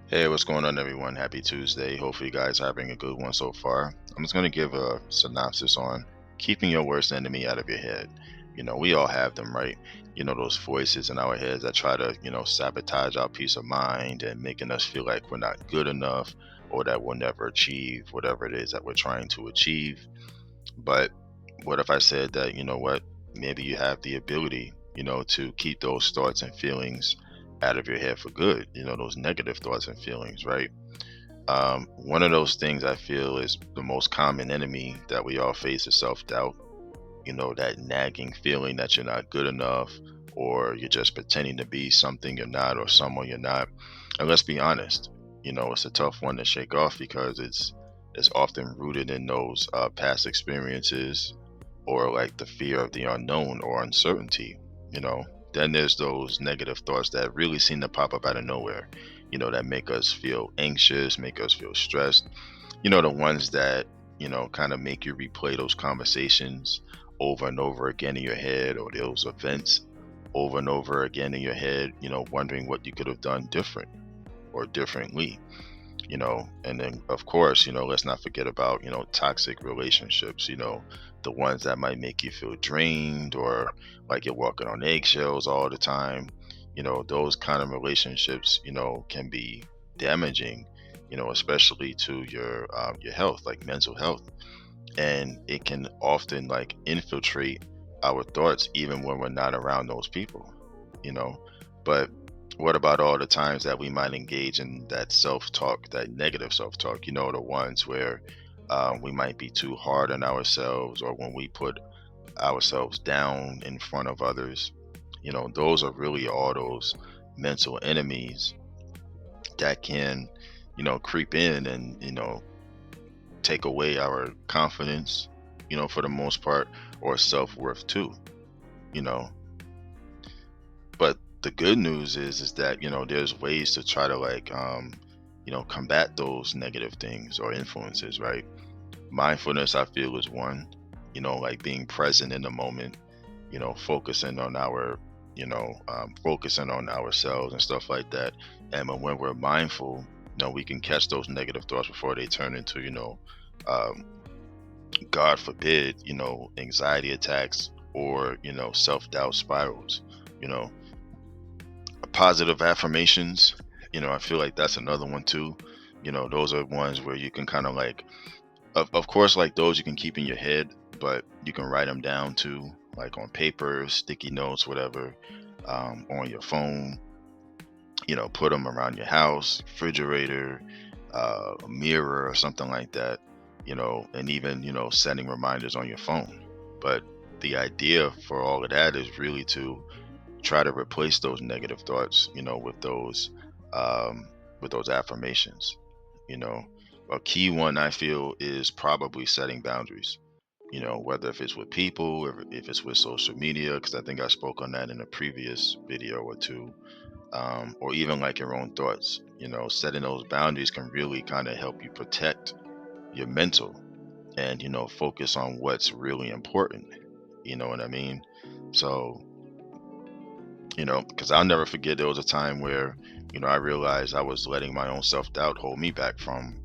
Hey, what's going on, everyone? Happy Tuesday. Hopefully, you guys are having a good one so far. I'm just going to give a synopsis on keeping your worst enemy out of your head. We all have them, right? Those voices in our heads that try to, sabotage our peace of mind and making us feel like we're not good enough or that we'll never achieve whatever it is that we're trying to achieve. But what if I said that, maybe you have the ability, to keep those thoughts and feelings out of your head for good, those negative thoughts and feelings, right? One of those things I feel is the most common enemy that we all face is self doubt. That nagging feeling that you're not good enough or you're just pretending to be something you're not or someone you're not. And let's be honest, it's a tough one to shake off because it's often rooted in those past experiences or like the fear of the unknown or uncertainty, you know. Then there's those negative thoughts that really seem to pop up out of nowhere, that make us feel anxious, make us feel stressed, the ones that, kind of make you replay those conversations over and over again in your head or those events over and over again in your head, wondering what you could have done different or differently. And then of course, let's not forget about, toxic relationships, the ones that might make you feel drained or like you're walking on eggshells all the time. Those kind of relationships, can be damaging, especially to your health, like mental health. And it can often like infiltrate our thoughts even when we're not around those people, you know but what about all the times that we might engage in that self-talk, that negative self-talk, the ones where we might be too hard on ourselves or when we put ourselves down in front of others. Those are really all those mental enemies that can creep in and take away our confidence, for the most part, or self-worth too, you know. But the good news is that, there's ways to try to like combat those negative things or influences, right? Mindfulness, I feel, is one, like being present in the moment, focusing on focusing on ourselves and stuff like that. And when we're mindful, we can catch those negative thoughts before they turn into, um, God forbid, anxiety attacks or, self doubt spirals. You know, Positive affirmations, I feel like that's another one too. Those are ones where you can kind of like, of course, like those you can keep in your head, but you can write them down too, like on paper, sticky notes, whatever, on your phone. Put them around your house, refrigerator, a mirror, or something like that. And even setting reminders on your phone. But the idea for all of that is really to try to replace those negative thoughts, um, with those affirmations. You know, a key one I feel is probably setting boundaries. Whether if it's with people, if it's with social media, because I think I spoke on that in a previous video or two, or even like your own thoughts. Setting those boundaries can really kind of help you protect your mental and focus on what's really important. You know what I mean? So because I'll never forget there was a time where, I realized I was letting my own self doubt hold me back from,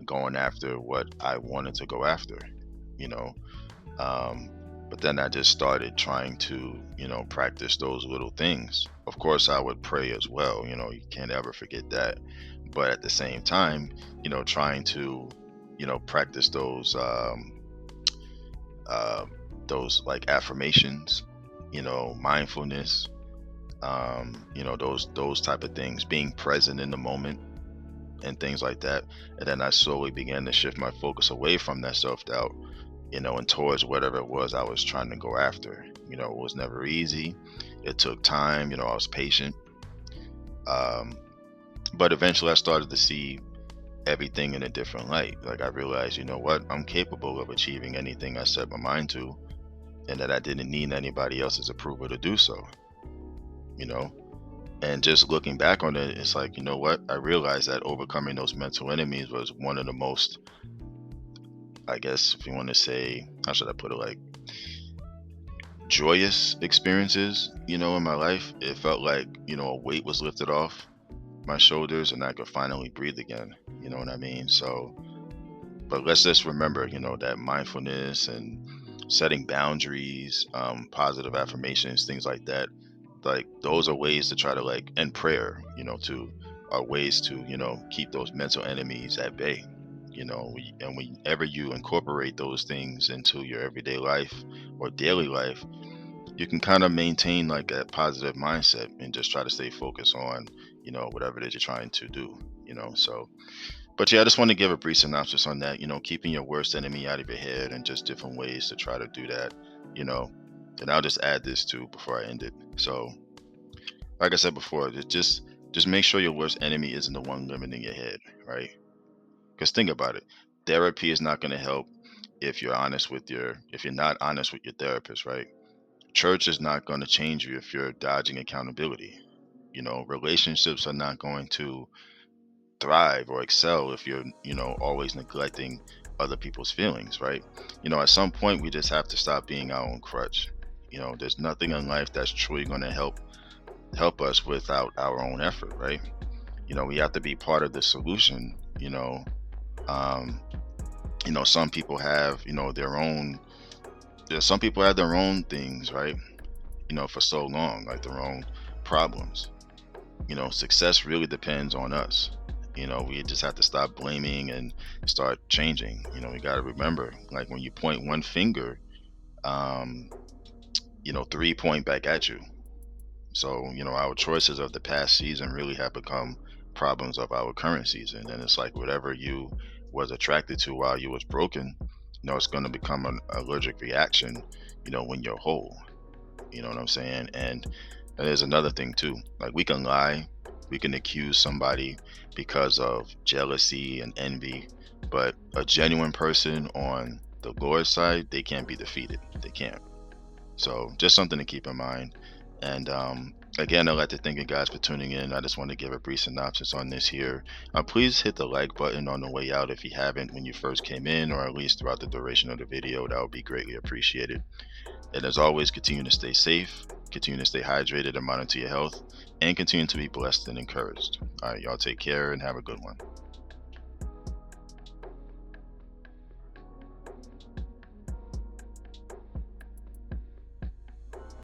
going after what I wanted to go after, you know. Um, but then I just started trying to, practice those little things. Of course, I would pray as well, you can't ever forget that. But at the same time, trying to, practice uh, those like affirmations, mindfulness, those type of things, being present in the moment and things like that. And then I slowly began to shift my focus away from that self-doubt, and towards whatever it was I was trying to go after. It was never easy. It took time. I was patient. um, but eventually I started to see everything in a different light. Like I realized, what, I'm capable of achieving anything I set my mind to, and that I didn't need anybody else's approval to do so. you know And just looking back on it, it's like, what? I realized that overcoming those mental enemies was one of the most, I guess, if you want to say, how should I put it, like joyous experiences, in my life. It felt like, a weight was lifted off. my shoulders, and I could finally breathe again. You know what I mean? So, but let's just remember, that mindfulness and setting boundaries, positive affirmations, things like that, like those are ways to try to like, and prayer, to are ways to, keep those mental enemies at bay. And whenever you incorporate those things into your everyday life or daily life, you can kind of maintain like a positive mindset and just try to stay focused on, whatever it is you're trying to do. So, but yeah, I just want to give a brief synopsis on that, keeping your worst enemy out of your head and just different ways to try to do that, you know. And I'll just add this too before I end it. So, like I said before, just make sure your worst enemy isn't the one limiting your head, right? Because think about it. Therapy is not going to help if you're not honest with your therapist, right? Church is not going to change you if you're dodging accountability. Relationships are not going to thrive or excel if you're, always neglecting other people's feelings, right? At some point we just have to stop being our own crutch. There's nothing in life that's truly going to help us without our own effort, right? We have to be part of the solution. Um some people have, their own some people have their own things, right? For so long, like their own problems. Success really depends on us. We just have to stop blaming and start changing. We got to remember, like when you point one finger, um, three point back at you. So, our choices of the past season really have become problems of our current season. And it's like whatever you was attracted to while you was broken, it's going to become an allergic reaction, when you're whole. You know what I'm saying? And there's another thing too. Like we can lie, we can accuse somebody because of jealousy and envy, but a genuine person on the Lord's side, they can't be defeated. They can't. So just something to keep in mind. And again, I'd like to thank you guys for tuning in. I just want to give a brief synopsis on this here. Please hit the like button on the way out if you haven't when you first came in, or at least throughout the duration of the video. That would be greatly appreciated. And as always, continue to stay safe, continue to stay hydrated and monitor your health, and continue to be blessed and encouraged. All right, y'all take care and have a good one.